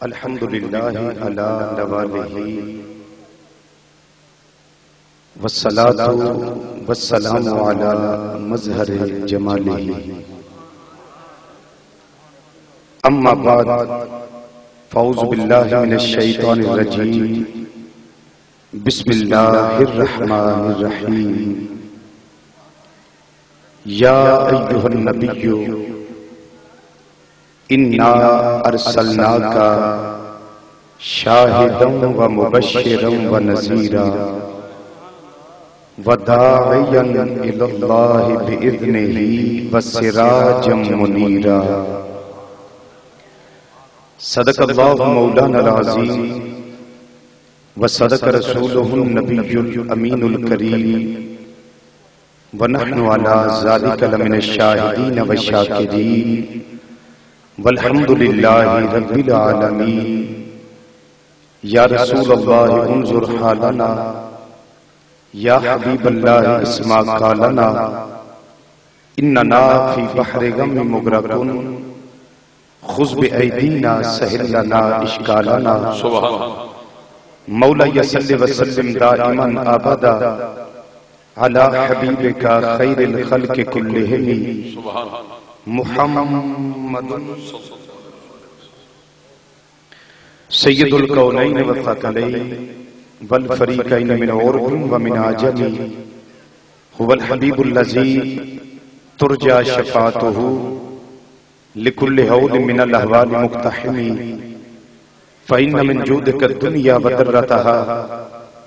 الحمدللہ علی نوالہ والصلاة والسلام علی مظہر جمالہ اما بعد فاعوذ باللہ من الشیطان الرجیم بسم اللہ الرحمن الرحیم یا ایہا النبی انا ارسلناک شاہدا و مبشرا و نذیرا وداعیا الی اللہ باذنہ وسراجا منیرا صدق اللہ مولانا العظیم وصدق رسولہ النبی الامین الکریم ونحن علی ذلک لمن الشاہدین والشاکرین والحمدللہ رب العالمین یا رسول اللہ انظر حالنا یا حبیب اللہ اسمع قالنا اننا فی بحر غم مغرقون خذ بأیدینا سہل لنا اشکالنا مولا صلی وسلم دائما ابدا علی حبیبک خیر الخلق کلہم محمد سید الکونین والثقلین والفریقین من عرب ومن عجم هو الحبیب الذی ترجى شفاعته لكل هول من الاهوال مقتحم فإن من جودك الدنيا وضرتها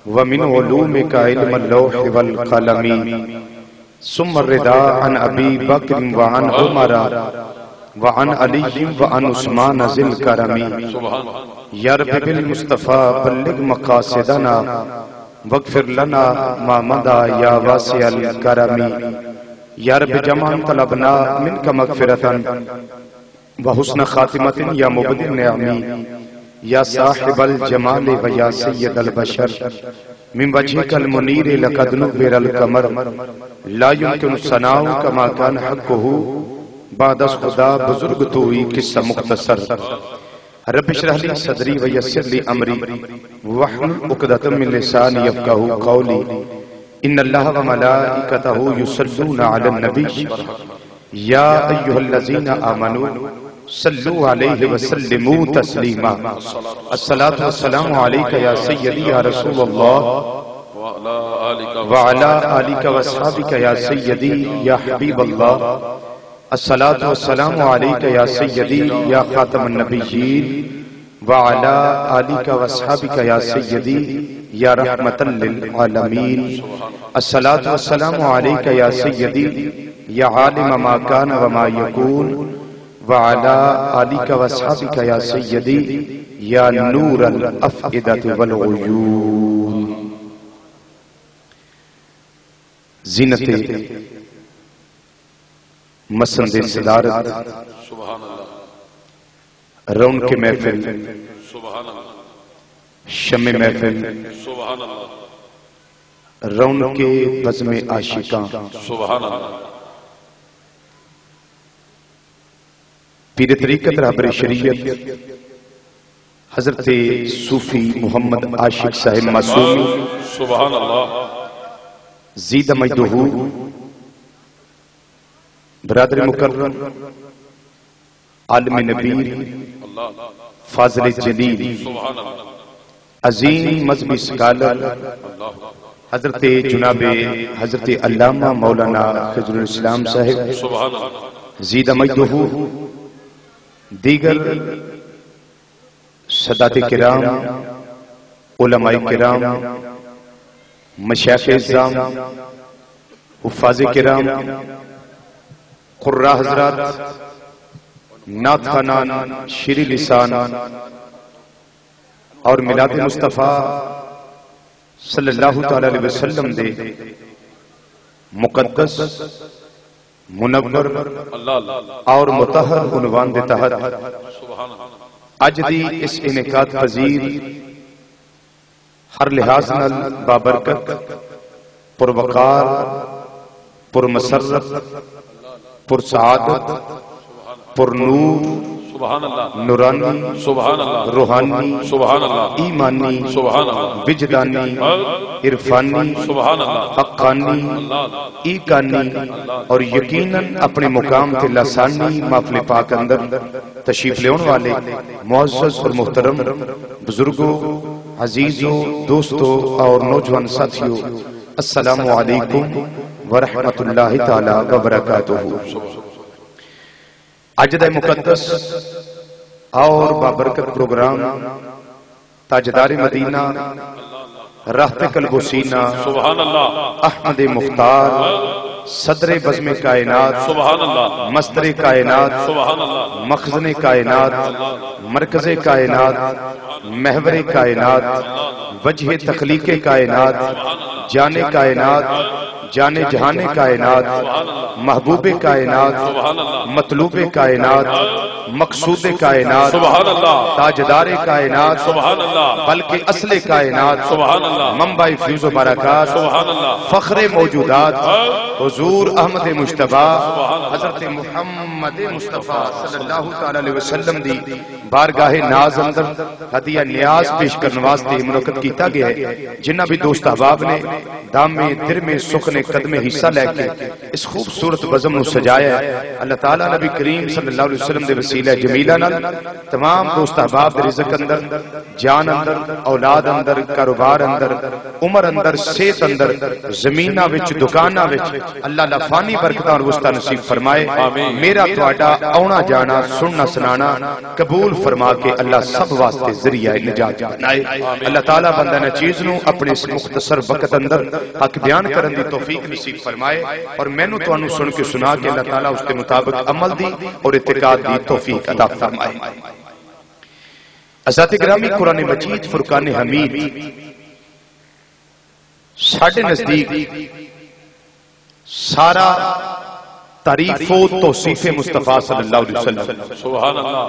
ومن علومك علم اللوح والقلم ثم الرضا عن ابی بکر وعن عمر وعن علی وعن عثمان ذی الکرم یا رب بالمصطفیٰ بلغ مقاصدنا واغفر لنا ما مضى یا واسع الکرم یا رب جمعا طلبنا منك مغفرة وحسن خاتمة یا مبدی النعم یا صاحب الجمال و یا سید البشر من وجهك المنیر لقد نبر القمر لا يمكن الثناء كما كان حقه بعد از خدا بزرگ تو ہی قصہ مختصر رب اشرح لي صدری ویسر لي امری واحلل عقدۃ من لسانی یفقهوا قولی ان اللہ وملائکتہ یصلون علی النبی یا ایھا الذین آمنوا صلوا علیہ وسلموا تسلیما الصلاۃ والسلام علیک یا سیدی یا رسول اللہ وعلی آلک واصحابک یا سیدی یا حبیب اللہ الصلاۃ والسلام علیک یا سیدی یا خاتم النبیین وعلی آلک واصحابک یا سیدی یا رحمتا للعالمین الصلاۃ والسلام علیک یا سیدی یا عالم ما کان وما یکون وعلی آلک واصحابک یا سیدی یا نور الافئدۃ والعیون زینت مسند صدارت رونق محفل شمع محفل رونق بزم عاشقاں پیر طریقت رہبر شریعت حضرت صوفی محمد عاشق صاحب معصومی سبحان اللہ زید مجدہ برادر مکرم عالم نبیر فاضل جلیل عظیم مذہبی اسکالر حضرت جناب حضرت علامہ مولانا خضر الاسلام صاحب زید مجدہ دیگر سادات کرام علماء کرام مشایخ اعظام حفاظ کرام قراء حضرات نعت خوانان شیریں لسان اور میلاد مصطفیٰ صلی اللہ تعالی علیہ وسلم دے مقدس منور اور مطہر عنوان دے تحت اج دی اس انعقاد پذیر ہر لحاظ نال بابرکت پروقار پرمسرت پرسعادت پرنور نورانی روحانی ایمانی وجدانی عرفانی حقانی ایکانی اور یقیناً اپنے مقام تے لسانی محفل پاک اندر تشریف لیون والے معزز اور محترم بزرگوں عزیزوں دوستوں اور نوجوان ساتھیوں، السلام علیکم ورحمۃ اللہ تعالی وبرکاتہ۔ اج دا مقدس اور بابرکت پروگرام تاجدار مدینہ راحت قلب و سینہ احمد مختار صدر بزم کائنات مصدر کائنات مخزن کائنات مرکز کائنات محور کائنات وجہ تخلیق کائنات جان کائنات جان جہان کائنات محبوب کائنات مطلوب کائنات مقصود کائنات تاجدار کائنات بلکہ اصل کائنات منبع فیض و برکات فخر موجودات حضور احمد مجتبی حضرت محمد مصطفیٰ صلی اللہ علیہ وسلم دی بارگاہ ناز اندر ہدیہ نیاز پیش کرنے واسطے منعقد کیتا گیا ہے۔ جنہ بھی دوست احباب نے دام میں دل میں سخن قدم حصہ لے کے اس خوبصورت بزم نو سجایا ہے، اللہ تعالیٰ نبی کریم صلی اللہ علیہ وسلم دے وسیلہ جمیلہ نال تمام دوست احباب دے رزق اندر، جان اندر، اولاد اندر، کاروبار اندر، عمر اندر، صحت اندر، زمینہ وچ دکانہ وچ اللہ لفانی برکتاں اور وسطہ نصیب فرمائے۔ میرا تواڈا آنا جانا سننا سنانا قبول فرما کے اللہ سب واسطے ذریعہ نجات بنائے۔ اللہ تعالیٰ بندہ نچیز نو اپنے اس مختصر وقت اندر حق بیان کرن دی توفیق نصیب فرمائے اور مینوں تانوں سن کے سنا کے اللہ تعالیٰ اس کے مطابق عمل دی اور اعتقاد دی توفیق عطا فرمائے۔ حضرات گرامی، قرآن مجید فرقان حمید ساڈے نزدیک سارا تعریف و توصیف مصطفیٰ صلی اللہ علیہ وسلم، سبحان اللہ،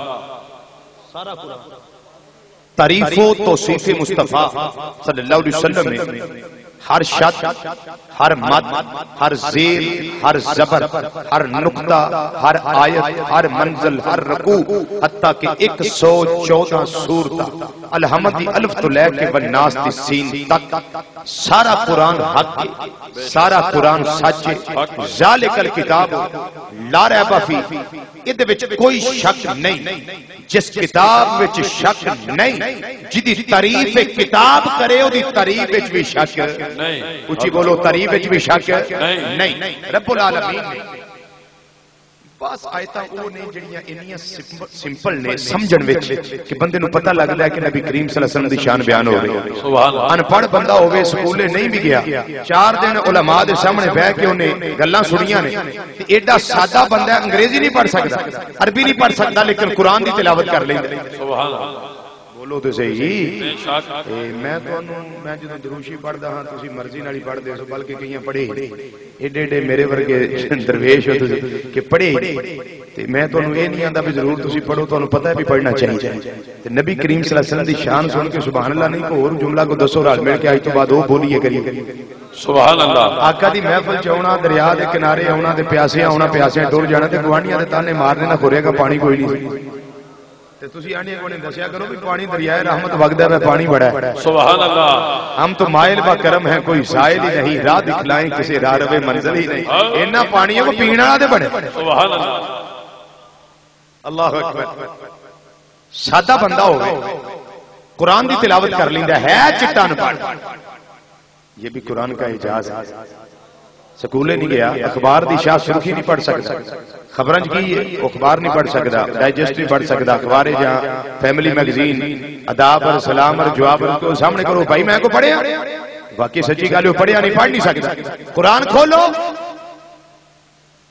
سارا قرآن تعریف و توصیف مصطفیٰ صلی اللہ علیہ وسلم میں ہر شد، ہر مد، ہر زیر، ہر زبر، ہر نقطہ، ہر آیت، ہر منزل، ہر رکوع، حتیٰ کہ 114 سورتہ الحمد دی الف تو لے کے والناس دی سین تک سارا قرآن حق ہے، سارا قرآن سچ ہے۔ ذالک الکتاب لا ریب فیہ، ادھے وچ کوئی شک نہیں۔ جس کتاب وچ شک نہیں، جدی تعریف کتاب کرے او دی تعریف وچ بھی شک نہیں۔ اچھی بولو، تعریف وچ بھی شک نہیں۔ رب العالمین نے بس آیتاں او نے جڑیاں انیاں سمپل نے سمجھن وچ کہ بندے نو پتہ لگدا ہے کہ نبی کریم صلی اللہ علیہ وسلم دی شان بیان ہو رہی ہے۔ سبحان اللہ۔ ان پڑھ بندہ ہوے، سکولے نہیں بھی گیا، 4 دن علماء دے سامنے بیٹھ کے انہیں گلاں سنیاں نے، تے ایڈا سادہ بندہ انگریزی نہیں پڑھ سکدا، عربی نہیں پڑھ سکدا، لیکن قرآن دی تلاوت کر لیندا۔ سبحان اللہ۔ بولو تے صحیح۔ میں جدوں دروشی پڑھدا ہاں تسی مرضی نال ہی پڑھ دے سو، بلکہ کئیاں پڑھے ایڈے ایڈے میرے ورگے درویش ہو تسی کہ پڑھے تے میں تانوں اے نہیں آندا بھی ضرور تسی پڑھو، تانوں پتہ ہے بھی پڑھنا چاہیے۔ تے نبی کریم صلی اللہ علیہ وسلم دی شان سن کے سبحان اللہ نہیں کوئی اور جملہ کو دسو رل مل کے اج تو بعد وہ بولیے کریے۔ سبحان اللہ۔ آقا دی محفل چ آنا، دریا دے کنارے آنا تے پیاسے آنا، پیاسے ٹر جانا تے گوانڈیاں دے تانے مارنے نہ خورے گا پانی کوئی نہیں۔ تے تسی آنے کو نہیں دسیا کرو بھی پانی دریائے رحمت وگدا ہے، پانی بڑا ہے۔ سبحان اللہ۔ ہم تو مائل با کرم ہیں، کوئی سائل ہی نہیں، راہ دکھلائیں کسی راہ روے منزل ہی نہیں، اینا پانی ہے وہ پینا دے بڑے۔ سبحان اللہ۔ اللہ اکبر۔ سادہ بندہ ہوگا قرآن دی تلاوت کر لیندا ہے چٹان پڑھ، یہ بھی قرآن کا اعجاز ہے۔ سکولے نہیں گیا، اخبار دی شاہ سرخی نہیں پڑھ سکتا، خبرنج کی اخبار نہیں پڑھ سکتا، ڈائجسٹ نہیں پڑھ سکتا، اخباریں جہاں فیملی میگزین اداب اور سلام اور جواب کو سامنے کرو، بھائی میں کو پڑھیا، باقی سچی گالوں پڑھیا نہیں، پڑھ نہیں سکتا۔ قرآن کھولو،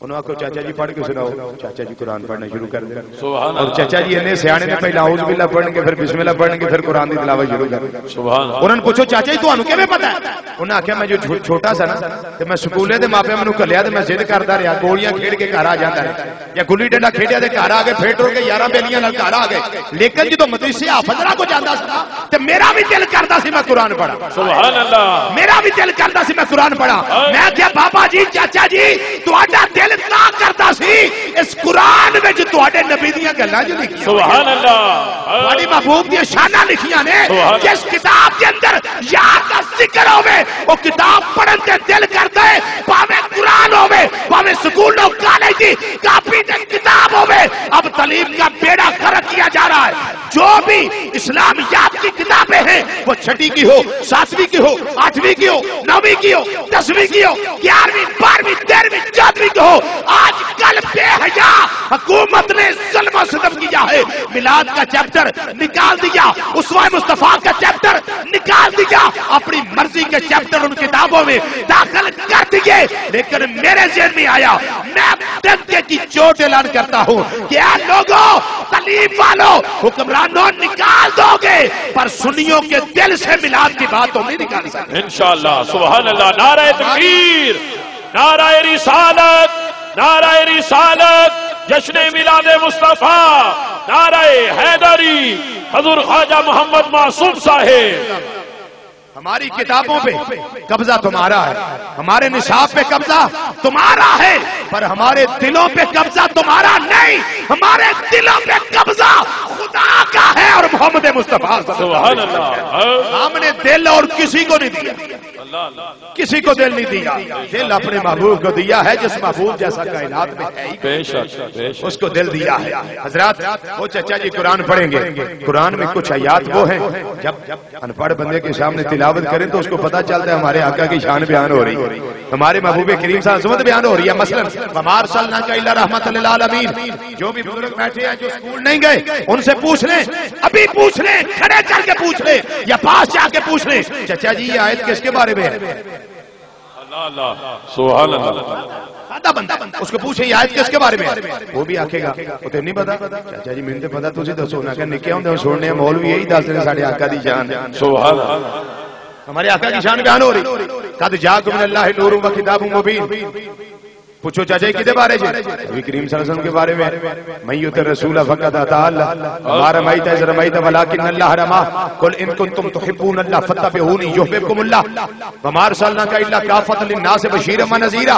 انہوں نے چاچا جی پڑھ کے سناؤ، چاچا جی قرآن پڑھنا شروع کر دیں، اور چاچا جی انہیں سیانے نے پہلے اعوذ باللہ پڑھیں گے، پھر بسم اللہ پڑھیں گے، پھر قرآن کی تلاوت شروع کر دیں۔ انہوں نے پوچھو چاچا جی تو انہوں کیویں پتہ ہے؟ انہوں نے آخیا میں جو چھوٹا سا نا تے میں سکولے دے ماپے مینوں کلیا تے میں ضد کردا رہیا، گولیاں کھیڈ کے گھر آ جاندا رہیا، یا گلی ڈنڈا کھیڈیا تے گھر آ گئے، پھر ٹر کے 11 بیلیاں نال گھر آ گئے، لیکن جدوں مدرسے حافظاں کو جاندا سی تے میرا بھی دل کردا سی میں قرآن پڑھا، سبحان اللہ، میرا بھی دل کردا سی میں قرآن پڑھا۔ میں کہیا بابا جی چاچا جی تہاڈا دل کا کردا سی اس قرآن وچ تہاڈے نبی دیاں گلاں جو لکھیاں، سبحان اللہ، تہاڈی محبوب دیاں شاناں لکھیاں نے، جس کتاب دے اندر یار دا ذکر ہوے او کتاب پڑھن تے دل کردا ہے، پاویں قرآن ہوے پاویں سکول نو کالج دی کاپی تے کتاب ہوے۔ اب تعلیم کا بیڑا غرق کیا جا رہا ہے، جو بھی اسلامیات کی کتابیں ہیں وہ 6 کی ہو، 7ویں کی ہو، 8ویں کی ہو، 9ویں کی ہو، 10ویں کی ہو، 11ویں 12ویں 13ویں 14ویں کی ہو، آج کل بے حیا حکومت نے ظلم و ستم کیا ہے، میلاد کا چیپٹر نکال دیا، اسوہ مصطفیٰ کا چیپٹر نکال دیا، اپنی مرضی کے چیپٹر ان کتابوں میں داخل کر دیے۔ لیکن میرے ذہن میں آیا میں ڈنکے کی چوٹ اعلان کرتا ہوں کہ اے لوگوں تعلیم والوں حکمرانوں نکال دو گے پر سنیوں کے دل سے میلاد کی بات تو نہیں نکال سکتے انشاءاللہ۔ سبحان اللہ، نعرہ تکبیر، نعرہ رسالت، نعرہ رسالت، جشن میلاد مصطفیٰ، نعرہ حیدری، حضور خواجہ محمد معصوم صاحب۔ ہماری کتابوں پہ قبضہ تمہارا ہے، ہمارے نصاب پہ قبضہ تمہارا ہے، پر ہمارے دلوں پہ قبضہ تمہارا نہیں، ہمارے دلوں پہ قبضہ خدا کا ہے اور محمد مصطفیٰ سبحان اللہ۔ ہم نے دل اور کسی کو نہیں دیا، کسی کو دل نہیں دیا، دل اپنے محبوب کو دیا ہے، جس محبوب جیسا کائنات میں ہے اس کو دل دیا ہے۔ حضرات وہ چچا جی قرآن پڑھیں گے، قرآن میں کچھ آیات وہ ہیں جب ان پڑھ بندے کے سامنے تلاوت کریں تو اس کو پتہ چلتا ہے ہمارے آقا کی شان بیان ہو رہی ہے، ہمارے محبوب کریم صلی اللہ علیہ وسلم بیان ہو رہی ہے۔ مثلا وما ارسلناک الا رحمۃ للعالمین، جو بھی بزرگ بیٹھے ہیں جو اسکول نہیں گئے ان سے پوچھ لیں، ابھی پوچھ لیں، کھڑے کر کے پوچھ لیں یا پاس جا کے پوچھ لیں چچا جی یہ آیت کس کے بارے میں ہے؟ سبحان اللہ، آدھا بندہ اس کو پوچھے یہ آیت کس کے بارے میں ہے، وہ بھی آکھے گا وہ تو نہیں پتا، چاچا جی میں نے پتا تسی دسو نا کہ نکے ہوندے سننے مولوی یہی دس دے ساڈے آقا دی شان، سبحان اللہ، ہمارے آقا کی شان بیان ہو رہی۔ قد جاءکم من اللہ نور و کتاب مبین، پوچھو چاچا جی کدے بارے نبی کریم صلی اللہ علیہ وسلم کے بارے میں، من یطع الرسول فقد اطاع اللہ، ما رمیت اذ رمیت ولکن اللہ رمی، قل ان کنتم تحبون اللہ فاتبعونی یحببکم اللہ، وما ارسلناک الا کافۃ للناس بشیرا ونذیرا،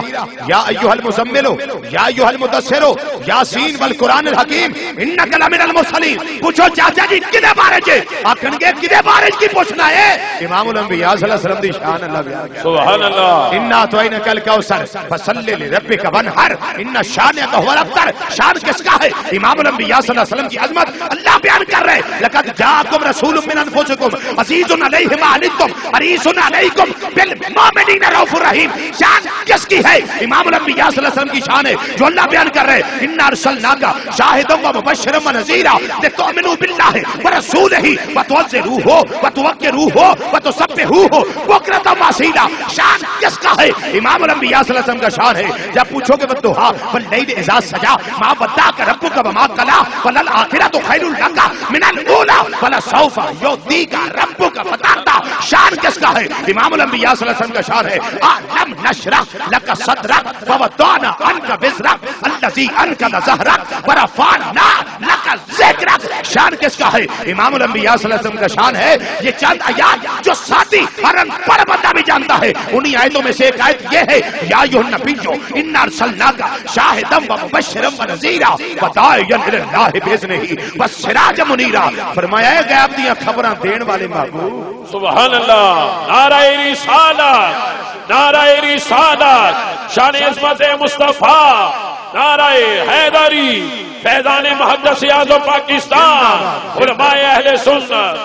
یا ایھا المزمل یا ایھا المدثر یاسین والقرآن الحکیم انک لمن المرسلین۔ پوچھو چاچا جی کدے بارے چ آکھن گے کدے بارے کی پوچھنا ہے؟ امام الانبیاء صلی اللہ علیہ وسلم دی شان اللہ بیان، سبحان اللہ۔ انا اعطیناک الکوثر فصل لربک ونحر ان شانک هو الابتر، شان کس کا ہے؟ امام الانبیاء صلی اللہ علیہ وسلم کی عظمت اللہ بیان کر رہے ہیں، لقد جاءکم رسول من انفسکم عزیز علیہ ما عنتم حریص علیکم بالمؤمنین رؤوف رحیم، شان کس کی ہے؟ امام الانبیاء صلی اللہ علیہ وسلم کی شان ہے جو اللہ بیان کر رہے ہیں، انا ارسلناک شاہدا ومبشرا ونذیرا لتؤمنوا باللہ ورسولہ وتعزروہ وتوقروہ وتسبحوہ بکرۃ واصیلا، شان کس کا ہے؟ امام الانبیاء صلی اللہ علیہ وسلم کا شان ہے۔ جب پوچھو گے والضحیٰ واللیل اذا سجا ما ودعک ربک وما قلی وللآخرۃ خیر لک من الاولی ولسوف یعطیک ربک فترضی، شان کس کا ہے؟ امام الانبیاء صلی اللہ علیہ وسلم کا شان ہے الم نشرح لک صدرک ووضعنا عنک وزرک الذی انقض ظہرک ورفعنا لک ذکرک، شان کس کا ہے؟ امام الانبیاء صلی اللہ علیہ وسلم کا شان ہے یہ چند آیات جو ساتھی ہر ان پڑھ بندہ بھی جانتا ہے، انہی آیتوں میں سے ایک آیت یہ ہے یا ایھا النبی انا ارسلناک شاہدا ومبشرا ونذیرا وداعیا الی اللہ باذنہ وسراجا منیرا، فرمایا ہے غیب دیاں خبراں دین والے محبوب، سبحان اللہ۔ نعرہ رسالت، نعرہ رسالت، شان عظمت مصطفیٰ، نعرہ حیدری، فیضان محدث اعظم پاکستان، علماء اہل سنت۔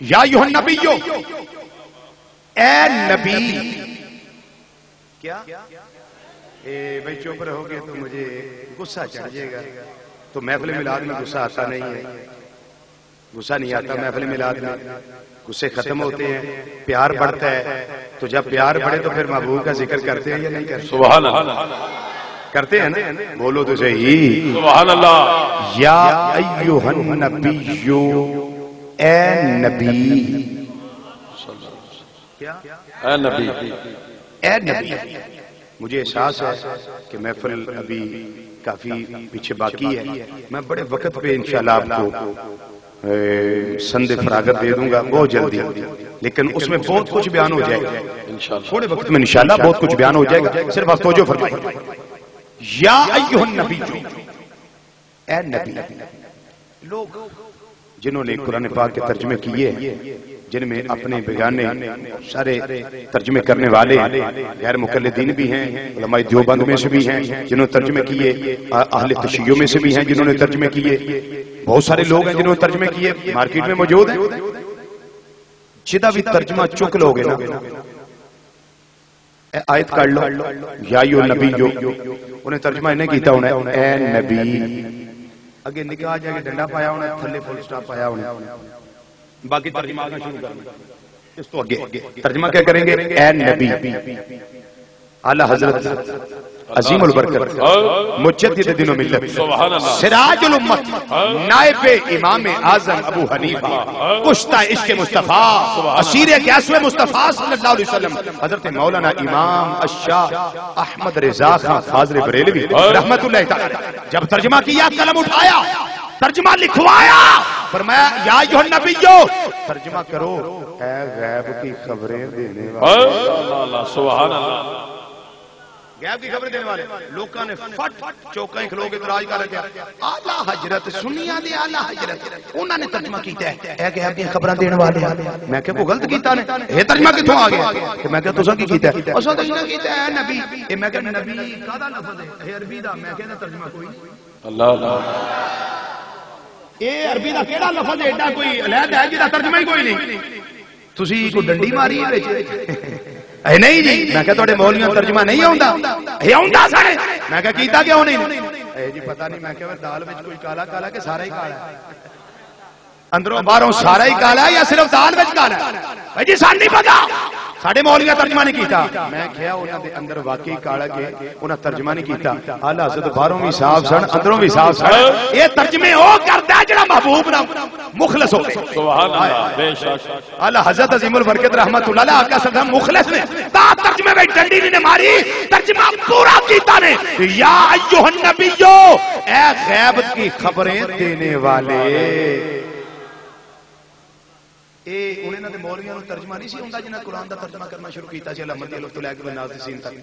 یا ایھا النبی، اے نبی، کیا بھائی چپ رہو گے تو مجھے غصہ چڑھ جائے گا، تو محفل میلاد میں غصہ آتا نہیں ہے، غصہ نہیں آتا محفل میلاد میں، غصے ختم ہوتے ہیں، پیار بڑھتا ہے، تو جب پیار بڑھے تو پھر محبوب کا ذکر کرتے ہیں یا نہیں کرتے؟ سبحان اللہ۔ کرتے ہیں نا، بولو تو صحیح سبحان اللہ. یا ایھا النبی، اے نبی، کیا اے نبی، اے نبی. مجھے احساس ہے کہ محفل ابھی کافی پیچھے باقی ہے، میں بڑے وقت پہ انشاءاللہ آپ کو سند فراغت دے دوں گا بہت جلدی، لیکن اس میں بہت کچھ بیان ہو جائے گا انشاءاللہ. تھوڑے وقت میں انشاءاللہ بہت کچھ بیان ہو جائے گا، صرف آپ توجہ فرمائیں. یا ایھا النبی، اے نبی. لوگ جنہوں نے قرآن پاک کے ترجمے کیے ہیں، جن میں اپنے بیگانے سارے ترجمے کرنے والے غیر مقلدین بھی ہیں، علماء دیوبند میں سے بھی ہیں جنہوں نے ترجمے کیے، اہل تشیع میں سے بھی ہیں جنہوں نے ترجمے کیے، بہت سارے لوگ ہیں جنہوں نے ترجمے کیے مارکیٹ میں موجود ہیں. جدا بھی ترجمہ چک لو گے نا، آیت کر لو یا ایھا النبی، جو انہیں ترجمہ انہیں کیتا ہونا ہے اے نبی، اگے نکاح جا کے ڈنڈا پایا ہونا، تھلے فل سٹاپ پایا ہونا، باقی ترجمہ آگے شروع کرنا. اس تو اگے ترجمہ کیا کریں گے؟ اے نبی. اعلی حضرت عظیم البرکت مجدد دین و ملت سراج الامت نائب امام اعظم ابو حنیفہ کشتہ عشق مصطفیٰ اسیر غیاث مصطفیٰ صلی اللہ علیہ وسلم حضرت مولانا امام الشاہ احمد رضا خان فاضل بریلوی رحمت اللہ تعالی جب ترجمہ کیا، قلم اٹھایا، ترجمہ لکھوایا، فرمایا یا ایھا النبیو، ترجمہ کرو اے غیب کی خبریں دینے والے. سبحان اللہ. غیب کی خبریں دینے والے لوکاں نے فٹ چوکاں کھلو کے اعتراض کر دیا. اعلی حضرت سنیاں دے اعلی حضرت انہوں نے ترجمہ کیتا ہے اے غیب کی خبراں دینے والے. میں کہ وہ غلط کیتا نے، یہ ترجمہ کتھوں آ گیا؟ کہ میں کہ تساں کی کیتا ہے؟ اساں تو انہاں کیتا ہے نبی. اے میں کہ نبی کادا لفظ ہے؟ اے عربی دا. میں کہ ترجمہ کوئی اللہ اللہ. اے عربی دا کیڑا لفظ ہے ایڈا کوئی علیحدہ ہے جدا ترجمہ ہی کوئی نہیں؟ تسی کو ڈنڈی ماری ہے وچ؟ اے نہیں جی. میں کہ تواڈے مولویاں ترجمہ نہیں آوندا؟ اے آوندا سارے. میں کہ کیتا کیوں نہیں؟ اے جی پتہ نہیں. میں کہ دال وچ کوئی کالا کالا کہ سارا ہی کالا ہے؟ اندروں باہروں سارا ہی کالا ہے یا صرف دال وچ کالا ہے؟ بھائی جی سان نہیں پتہ، ساڈے مولویاں ترجمہ نہیں کیتا. میں کہیا انہاں دے اندر واقعی کالا کہ انہاں ترجمہ نہیں کیتا. اعلی حضرت باہروں بھی صاف سن، اندروں بھی صاف سن. یہ ترجمے او کردا ہے جڑا محبوب نہ مخلص ہو. سبحان اللہ. بے شک اعلی حضرت عظیم البرکت رحمت اللہ علیہ آقا صلی اللہ علیہ وسلم مخلص نے تا ترجمے میں ڈنڈی نہیں ماری، ترجمہ پورا کیتا نے. یا ایھا النبیو، اے غیب کی خبریں دینے والے. اے انہاں دے مولویاں نوں ترجمہ نہیں سی ہوندا جنہاں قرآن دا ترجمہ کرنا شروع کیتا سی. علامت الف تو لے کے ناز سین تک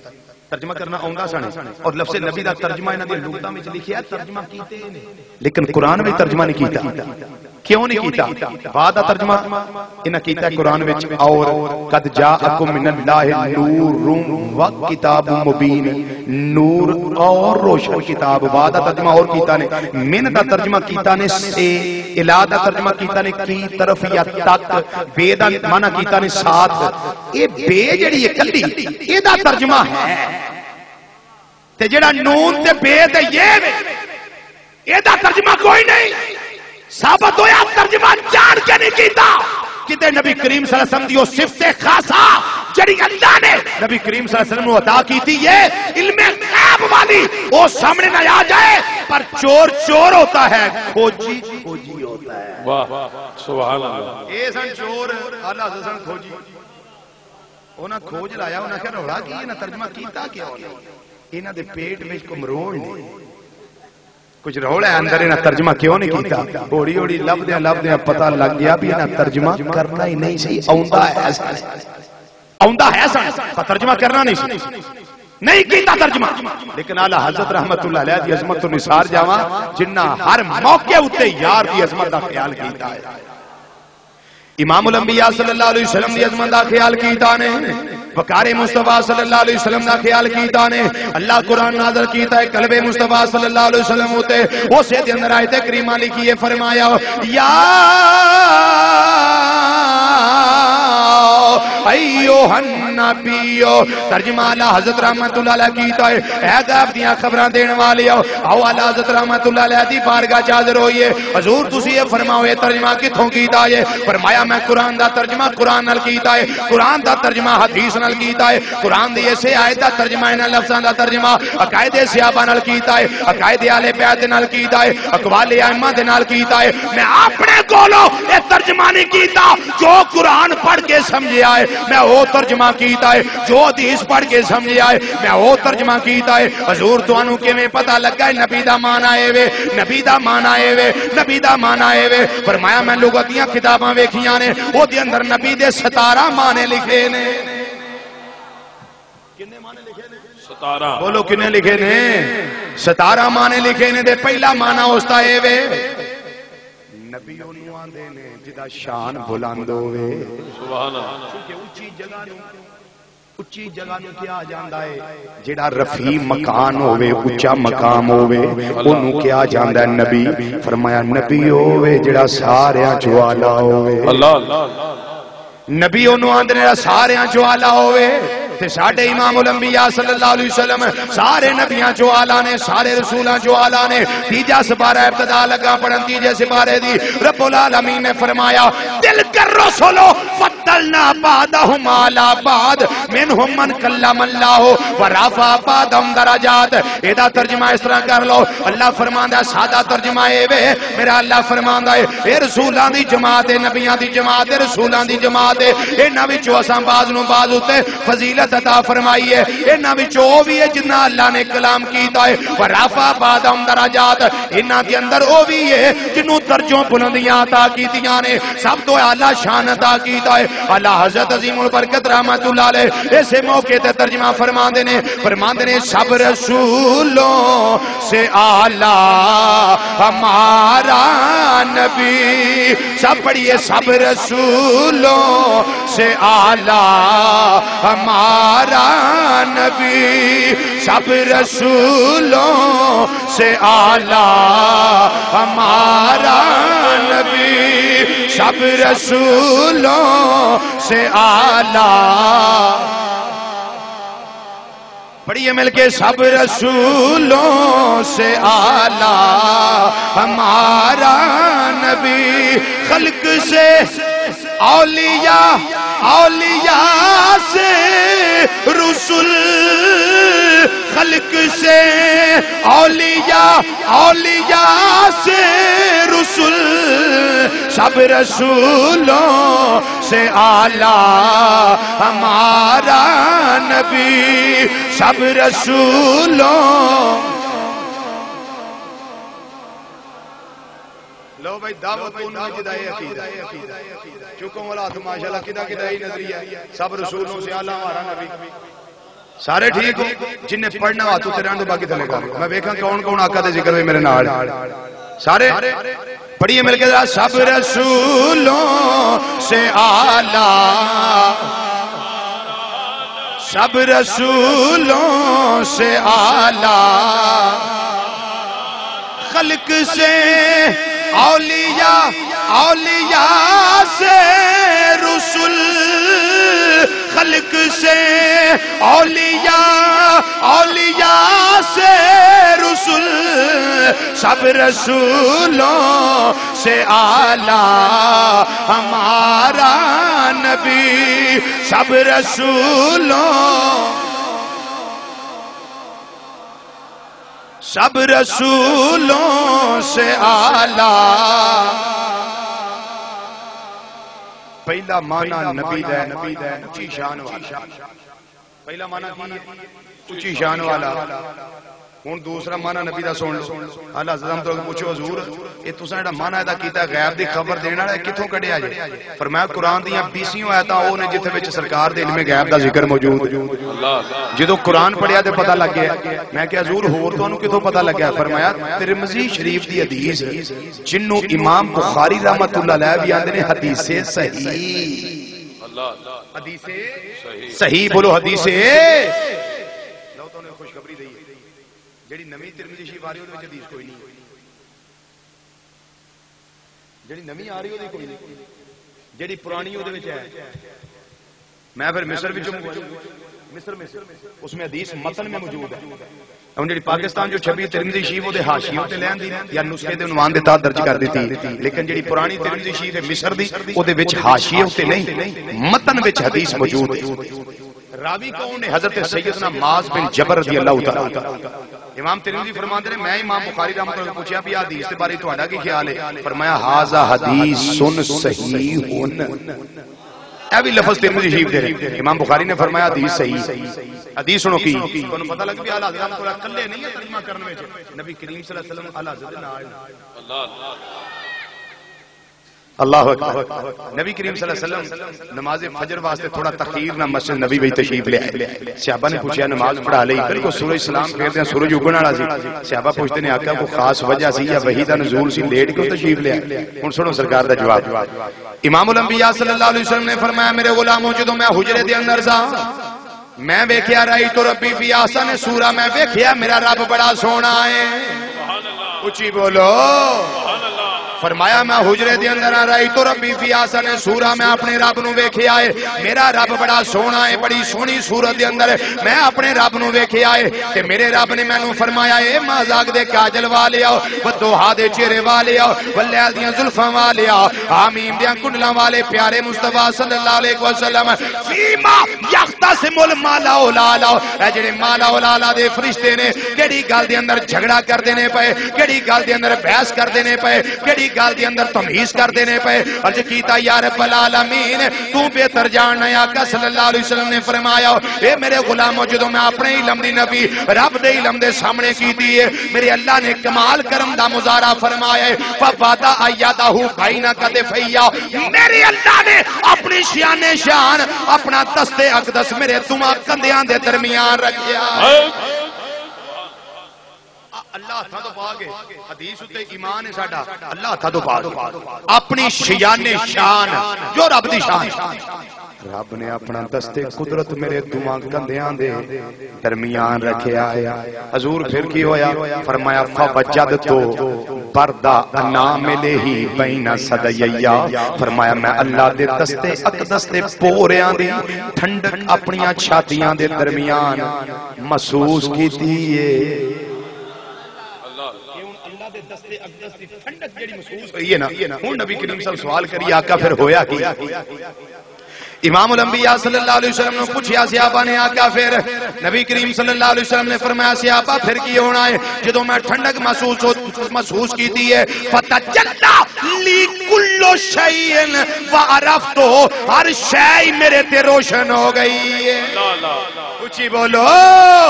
ترجمہ کرنا آوندا سن، اور لفظ نبی دا ترجمہ انہاں دی لغتاں وچ لکھیا ترجمہ کیتے نے، لیکن قرآن وچ ترجمہ نہیں کیتا. کیوں نہیں کیتا؟ بعد دا ترجمہ انہاں کیتا ہے قرآن وچ. اور قد جاءکم من اللہ نور و کتاب مبین، نور اور روشن کتاب. بعد دا ترجمہ اور کیتا نے. من دا ترجمہ کیتا نے سے، الا دا ترجمہ کیتا نے کی طرف یا تک، بے دا معنی کیتا نے ساتھ. اے بے جڑی ہے کلی اے دا ترجمہ ہے، تے جڑا نون تے بے تے یہ اے دا ترجمہ کوئی نہیں. ثابت ہویا ترجمہ جان کے نہیں کیتا. کتے نبی کریم صلی اللہ علیہ وسلم دیو صفت خاصا جڑی اللہ نے نبی کریم صلی اللہ علیہ وسلم کو عطا کی تھی، یہ علم غیب والی وہ سامنے نہ آ جائے. پر چور چور ہوتا ہے، کھوجی کھوجی ہوتا ہے. واہ سبحان اللہ. اے سن چور اعلی حضرت سن کھوجی. انہاں کھوج لایا، انہاں کہ رولا کی انہاں ترجمہ کیتا کیوں نہیں؟ انہاں دے پیٹ وچ کو مروڑ نہیں، کچھ رولا ہے اندر. انہاں ترجمہ کیوں نہیں کیتا؟ اوڑی اوڑی لبدیاں پتہ لگ گیا بھی انہاں ترجمہ کرنا ہی نہیں سی. آوندا ہے سن، آوندا ہے سن، پر ترجمہ کرنا نہیں سی، نہیں کیتا ترجمہ. لیکن اعلی حضرت رحمت اللہ علیہ دی عظمت تو نثار جاواں جنہ ہر موقع اتے یار دی عظمت دا خیال کیتا ہے. امام الانبیاء صلی اللہ علیہ وسلم دی عظمت دا خیال کیتا نے، وقار مصطفیٰ صلی اللہ علیہ وسلم دا خیال کیتا نے. اللہ قرآن نازل کیتا ہے قلب مصطفیٰ صلی اللہ علیہ وسلم ہوتے اسے دے اندر آیت کریمہ لکھی ہے، فرمایا یا ایھا نبیو ترجمہ اعلیٰ حضرت رحمت اللہ علیہ کیتا ہے اے غیب دیاں خبراں دین والے آؤ اعلیٰ حضرت رحمت اللہ علیہ دی بارگاہ چ حاضر ہوئیے حضور تسی یہ فرماؤ یہ ترجمہ کتھوں کیتا ہے فرمایا میں قرآن دا ترجمہ قرآن نال کیتا ہے قرآن دا ترجمہ حدیث نال کیتا ہے قرآن دی ایسے آیت دا ترجمہ انہاں لفظاں دا ترجمہ عقائد صحابہ نال کیتا ہے عقائد اہل بیت نال کیتا ہے اقوال ائمہ دے نال کیتا ہے میں اپنے کولوں یہ ترجمہ نہیں کیتا جو قرآن پڑھ کے سمجھیا ہے میں وہ ترجمہ کیتا ہے جو حدیث پڑھ کے سمجھیا ہے میں وہ ترجمہ کیتا ہے حضور تانوں کیویں پتہ لگا ہے نبی دا معنی اے وے نبی دا معنی اے وے نبی دا معنی اے وے فرمایا میں لغت دیاں کتاباں ویکھیاں نے او دے اندر نبی دے 17 معنی لکھے نے کنے معنی لکھے نے 17 بولو کنے لکھے نے 17 معنی لکھے نے دے پہلا معنی ہوستا اے وے نبی انہوں آندے نے جدا شان بلند ہوئے سبحان اللہ کیونکہ اچھی جگہ نو کیا جاندا ہے جڑا رفیع مکان ہوئے اچا مقام ہوئے انہوں کیا جاندا ہے نبی فرمایا نبی ہوئے جڑا ساریاں چو آلہ ہوئے اللہ نبی انہوں آندے نے سارے چو آلہ ہوئے تے ساڑھے امام الانبیاء صلی اللہ علیہ وسلم سارے نبیاں جو آلہ نے سارے رسولاں جو آلہ نے تیجا سپارہ ابتدا لگا پڑھن تیجے سپارے دی رب العالمین نے فرمایا دل کر رسولو فضلنا بعدہم علی بعد منہم من کلم اللہ ورفع بعدہم درجات ایدہ ترجمہ اس طرح کر لو اللہ فرماندہ ہے سادہ ترجمہ اے وے میرا اللہ فرماندہ ہے اے رسولاں دی جماعت نبیاں دی جماعت رسولاں دی جماعت اے نبی چو اساں باز نو باز ہوتے فضیلت عطا فرمائی ہے انہاں وچوں بھی ہے جنہ اللہ نے کلام کیتا ہے ورفع بعدہم درجات انہاں دے اندر او بھی ہے جنوں درجوں بلندیاں عطا کیتیاں نے سب تو اعلی شان عطا کیتا ہے اللہ حضرت عظیم البرکت رحمت اللہ علیہ ایسے موقع تے ترجمہ فرماندے نے سب رسولوں سے اعلی ہمارا نبی سب پڑھیے سب رسولوں سے اعلی ہمارا نبی سب رسولوں سے اعلی ہمارا نبی سب رسولوں سے اعلی پڑھیے مل کے سب رسولوں سے اعلی ہمارا نبی خلق سے اولیاء اولیاء سے رسول خلق سے اولیاء اولیاء سے رسول سب رسولوں سے اعلی ہمارا نبی سب رسولوں لو بھائی دعوت انہوں نے جدائی عقیدہ چونکہ مولا تو ماشاءاللہ کدہ ہی نظریہ سب رسولوں سے اعلیٰ ہمارا نبی سارے ٹھیک ہو جن نے پڑھنا ہوا تو تیرے اندر باقی تھلے گا میں بیکھاں کون آقا دے ذکر ہوئے میرے نال سارے پڑھیے مل کے سب رسولوں سے اعلیٰ سب رسولوں سے اعلیٰ خلق سے اولیاء اولیاء سے رسول خلق سے اولیاء اولیاء سے رسول سب رسولوں سے اعلیٰ ہمارا نبی سب رسولوں سب رسولوں سے اعلیٰ پہلا معنی نبی دا اونچی شان والا پہلا معنی کی اونچی شان والا ہن دوسرا معنی نبی دا سن لو اللہ حضرت تو پوچھو حضور اے تساں جڑا معنی دا کیتا غیب دی خبر دین والا کتھوں کڈیا جے فرمایا قرآن دیاں 20 آیتاں او نے جتھے وچ سرکار دے علم غیب دا ذکر موجود جدوں قرآن پڑھیا تے پتہ لگ گیا میں کہ حضور ہور تانوں کتھوں پتہ لگیا فرمایا ترمذی شریف دی حدیث جنوں امام بخاری رحمۃ اللہ علیہ بھی آندے نے حدیث صحیح حدیث صحیح بولو حدیث لو تو نے خوشخبری دئی جڑی نویں ترمذی شریف آ رہی ہے حدیث کوئی نہیں جڑی نویں آ رہی ہے کوئی نہیں جڑی پرانی ہے میں پھر مصر بھی مصر میں اس میں حدیث متن میں موجود ہے ہن جڑی پاکستان جو چھپی ترمذی شریف او دے حاشیے تے لین دی یا نسخے دے عنوان دے تحت درج کر دیتی لیکن جڑی پرانی ترمذی شریف ہے مصر دی او دے وچ حاشیے تے نہیں متن وچ حدیث موجود ہے راوی کون ہے حضرت سیدنا معاذ بن جبل رضی اللہ تعالی امام ترمذی فرماتے ہیں میں امام بخاری رحمۃ اللہ علیہ پوچھا بھی حدیث کے بارے تہاڈا کی خیال ہے فرمایا ھذا حدیث صحیح اے بھی لفظ ترمذی شریف دے امام بخاری نے فرمایا حدیث صحیح حدیث سنو کی تانوں پتہ لگ بھی اعلی حضرت کو کلے نہیں ہے ترجمہ کرنے وچ نبی کریم صلی اللہ علیہ وسلم اعلی حضرت نال اللہ اکبر نبی کریم صلی اللہ علیہ وسلم نماز فجر واسطے تھوڑا تاخیر نہ مسجد نبی وچ تشریف لے آئے صحابہ نے پوچھا نماز پڑھا لئی بالکل سورج سلام پھیرتے ہیں سورج اگن والا سی صحابہ پوچھتے نے آقا کوئی خاص وجہ سی یا وحی دا نزول سی لیٹ کیوں تشریف لے آئے ہن سنو سرکار دا جواب امام الانبیاء صلی اللہ علیہ وسلم نے فرمایا میرے غلاموں جدوں میں حجرے دے اندر سا میں ویکھیا رہی تو ربی فی احسن سورہ میں ویکھیا میرا رب بڑا سونا ہے اونچی بولو فرمایا میں حجرے دے اندر آ رہی تو ربی فی احسن سورہ میں اپنے رب نو ویکھیا ہے میرا رب بڑا سونا ہے بڑی سونی صورت دے اندر میں اپنے رب نو ویکھیا ہے تے میرے رب نے مینوں فرمایا اے مازاق دے کاجل والے آؤ ودوہا دے چہرے والے آؤ واللیل دیاں زلفاں والے آؤ حامیم دیاں کنڈلاں والے پیارے مصطفیٰ صلی اللہ علیہ وسلم فیما یختصم المالا اولالا اے جڑے مالا اولالا دے فرشتے نے کیڑی گل دے اندر جھگڑا کر دینے پئے کیڑی گل دے اندر بحث کر دینے پئے کیڑی گل دے اندر تمیز کر دینے پئے عرض کیتا یا رب العالمین تو بہتر جاننا ہے آقا صلی اللہ علیہ وسلم نے فرمایا اے میرے غلاموں جدوں میں اپنے علم دی نبی رب دے علم دے سامنے کیتی ہے میرے اللہ نے کمال کرم دا مظاہرہ فرمایا ہے فوادا ایادہ بینہ کدفیا میرے اللہ نے اپنی شان شان اپنا دست اقدس میرے دماغ کندیاں دے درمیان رکھیا اللہ تھا تو پاک ہے حدیث تے ایمان ہے ساڈا اللہ تھا تو پاک اپنی شان شان جو رب دی شان رب نے اپنا دستے قدرت میرے دماغ کندیاں دے درمیان رکھیا ہے حضور پھر کی ہویا فرمایا فوجد تو بردا انا ملے ہی بین صدییا فرمایا میں اللہ دے دستے اقدس دے پوریاں دی ٹھنڈک اپنی چھاتیاں دے درمیان محسوس کیتی ہے دستے اقدس دی ٹھنڈک جڑی محسوس ہوئی ہے نا ہن نبی کریم صلی اللہ علیہ وسلم سوال کری آقا پھر ہویا کی امام الانبیاء صلی اللہ علیہ وسلم نے پوچھا صحابہ نے آقا پھر نبی کریم صلی اللہ علیہ وسلم نے فرمایا صحابہ پھر کی ہونا ہے جدوں میں ٹھنڈک محسوس کیتی ہے فتجلا لی کل شیء وعرفت ہر شے میرے تے روشن ہو گئی ہے اونچی بولو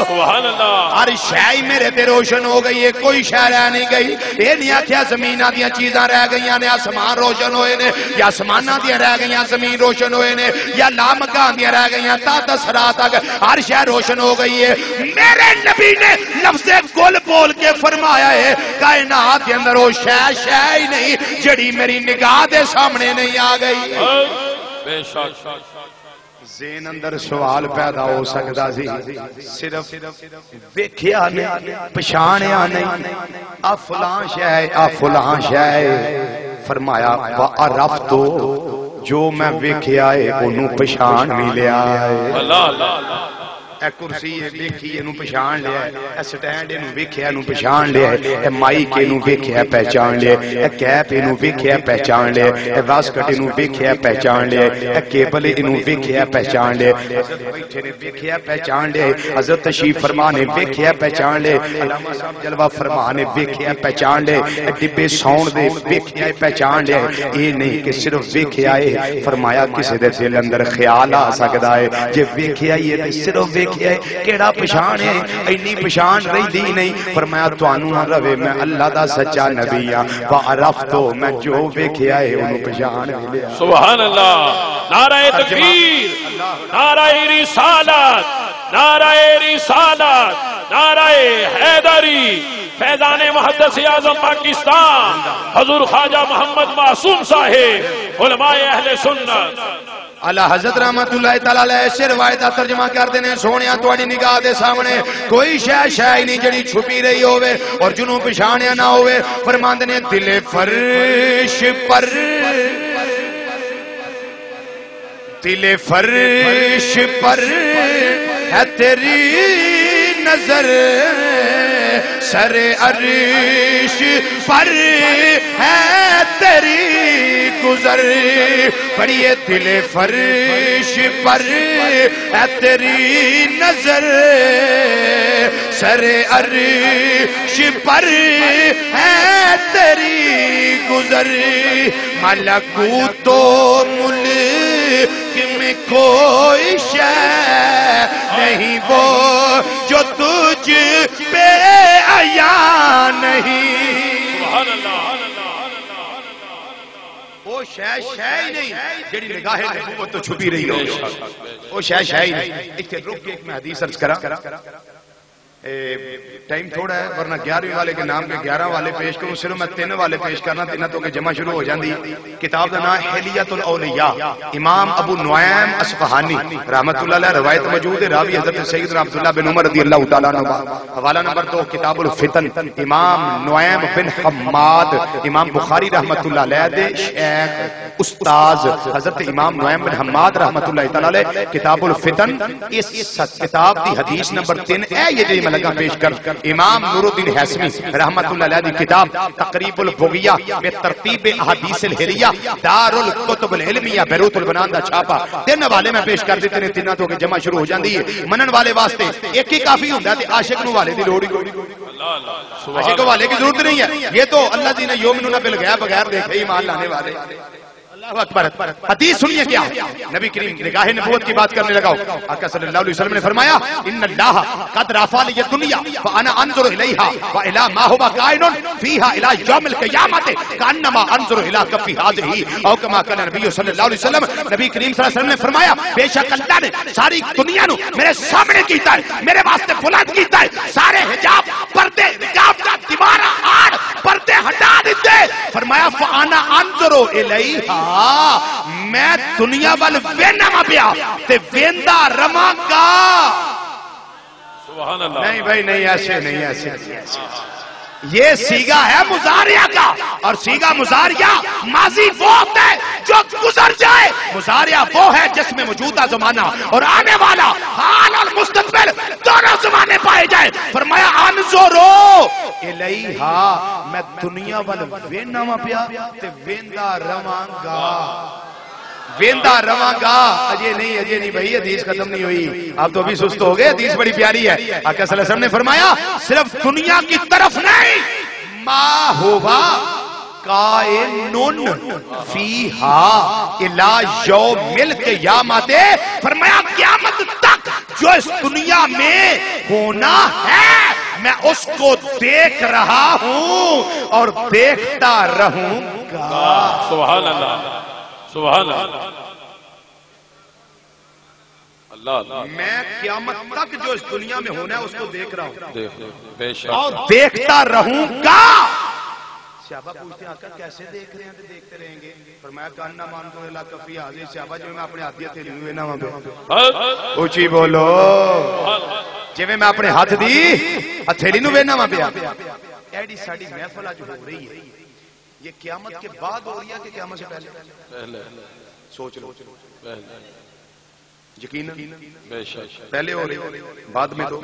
سبحان اللہ ہر شے میرے تے روشن ہو گئی ہے کوئی شے رہ نہیں گئی اے نہیں آکھیا زمیناں دیاں چیزاں رہ گئیاں نے آسمان روشن ہوئے نے یا آسماناں دیاں رہ گئیاں زمین روشن ہوئے نے یا لامکان دیاں رہ گئیاں تا تسرا تک ہر شے روشن ہو گئی ہے میرے نبی نے لفظ گل بول کے فرمایا ہے کائنات کے اندر وہ شے ہی نہیں جڑی میری نگاہ دے سامنے نہیں آ گئی بے شک ذہن اندر سوال پیدا ہو سکتا سی صرف ویکھیا نہیں پہچانیا نہیں آ فلاں شے آ فلاں شے فرمایا وعرفت جو میں ویکھیا ہے اونوں پہچان بھی لیا ہے اللہ اللہ اے کرسی ہے ویکھی اینو پہچان لیا ہے اے سٹینڈ اینو ویکھیا اینو پہچان لیا ہے اے مائک اینو ویکھیا پہچان لیا ہے اے کیپ اینو ویکھیا پہچان لیا ہے اے واسکٹ اینو ویکھیا پہچان لیا ہے اے کیبل اینو ویکھیا پہچان لیا ہے حضرت بیٹھے نے ویکھیا پہچان لیا ہے حضرت تشریف فرما نے ویکھیا پہچان لیا ہے علامہ صاحب جلوہ فرما نے ویکھیا پہچان لیا ہے اے ڈبے ساؤنڈ دے ویکھیا پہچان لیا ہے اے نہیں کہ صرف ویکھیا ہے فرمایا کسی دے دل اندر خیال آ سکدا ہے جے ویکھیا ہی ہے صرف کیڑا پہچان ہے اینی پہچان رہی دی نہیں فرمایا تانوں نہ رہے میں اللہ دا سچا نبی ہاں وعرفت میں جو ویکھیا ہے اونوں پہچان لیا سبحان اللہ نعرہ تکبیر نعرہ رسالت نعرہ رسالت نعرہ حیدری فیضان محدث اعظم پاکستان حضور خواجہ محمد معصوم صاحب علماء اہل سنت اللہ حضرت رحمت اللہ تعالی علیہ سے روایت ترجمہ کرتے ہیں سونیا تواڈی نگاہ دے سامنے کوئی شے نہیں جڑی چھپی رہی ہوے اور جنوں پہچانیا نہ ہوے فرماندے نے دل فرش پر تلے فرش پر ہے تیری نظر سر عرش پر ہے تیری گزر پڑھیے تلے فرش پر ہے تیری نظر سر عرش پر ہے تیری گزر ملکوت و ملک میں کوئی شے نہیں وہ جو تجھ پہ عیا نہیں سبحان اللہ وہ شے ہی نہیں جڑی نگاہ نبوت تو چھپی رہی ہو وہ شے ہی نہیں اتنے رک کے ایک میں حدیث عرض کرا ٹائم تھوڑا ہے ورنہ 11ویں والے کے نام کے 11 والے پیش کروں صرف میں 3 والے پیش کرنا 3 تو کہ جمع شروع ہو جاندی کتاب کا نام حلیۃ الاولیاء امام ابو نعیم اصفہانی رحمت اللہ علیہ روایت موجود ہے راوی حضرت سیدنا عبداللہ بن عمر رضی اللہ تعالیٰ عنہ حوالہ نمبر 2 کتاب الفتن امام نعیم بن حماد امام بخاری رحمت اللہ علیہ دے شیخ استاذ حضرت امام نعیم بن حماد رحمت اللہ تعالیٰ علیہ کتاب الفتن اس کتاب دی حدیث نمبر 3 ہے یہ جو میں لگا پیش کر امام نور الدین حیثمی رحمت اللہ علیہ دی کتاب تقریب البغیہ میں ترتیب احادیث الہریہ دار الکتب العلمیہ بیروت البنان دا چھاپا 3 حوالے میں پیش کر دیتے ہیں 3 تو کہ جمع شروع ہو جاندی ہے منن والے واسطے ایک ہی کافی ہوندا تے عاشق نو والے دی لوڑ ہی کوئی عاشق کو والے کی ضرورت نہیں ہے یہ تو اللہ الذین یؤمنون بالغیب بغیر دیکھے ایمان لانے والے اللہ اکبر حدیث سنیے کیا نبی کریم نگاہ نبوت کی بات کرنے لگا آقا صلی اللہ علیہ وسلم نے فرمایا ان اللہ قد رفع لی الدنیا فانا انظر الیہا والى ما هو کائن فیہا الى یوم القیامت کانما انظر الى کف هذه او کما قال نبی صلی اللہ علیہ وسلم نبی کریم صلی اللہ علیہ وسلم نے فرمایا بے شک اللہ نے ساری دنیا نو میرے سامنے کیتا ہے میرے واسطے بلند کیتا ہے سارے حجاب پردے حجاب کا دیوارہ آڑ پردے ہٹا دیتے فرمایا فانا انظر الیہا میں دنیا وال وینا ما پیا تے ویندا رواں گا سبحان اللہ نہیں بھائی نہیں ایسے نہیں ایسے یہ سیگا ہے مضارعہ کا اور سیگا مضارعہ ماضی وہ ہوتا ہے جو گزر جائے مضارعہ وہ ہے جس میں موجودہ زمانہ اور آنے والا حال اور مستقبل دونوں زمانے پائے جائیں فرمایا انظرو الیہا میں دنیا وال وینا ما پیا تے ویندا رواں گا ویندا رواں گا اجے نہیں بھائی حدیث ختم نہیں ہوئی آپ تو ابھی سست ہو گئے حدیث بڑی پیاری ہے آقا صلی اللہ علیہ وسلم نے فرمایا صرف دنیا کی طرف نہیں ما ہوا کائنن فیہا الی یوم القیامت فرمایا قیامت تک جو اس دنیا میں ہونا ہے میں اس کو دیکھ رہا ہوں اور دیکھتا رہوں گا سبحان اللہ سبحان اللہ اللہ میں قیامت تک جو اس دنیا میں ہونا ہے اس کو دیکھ رہا ہوں بے شک اور دیکھتا رہوں گا صحابہ پوچھتے ہیں آقا کیسے دیکھ رہے ہیں تو دیکھتے رہیں گے فرمایا کاننا مانتو اللہ کفی حاضر صحابہ جو میں اپنے ہاتھ دیتے ہوئے نا وہاں پہ اونچی بولو جو میں اپنے ہاتھ دی ہتھیلی نو وینا وہاں پہ ایڈی ساڑی محفل جو ہو رہی ہے یہ قیامت کے بعد ہو رہی ہے کہ قیامت سے پہلے سوچ لو یقینا پہلے ہو رہی بعد میں تو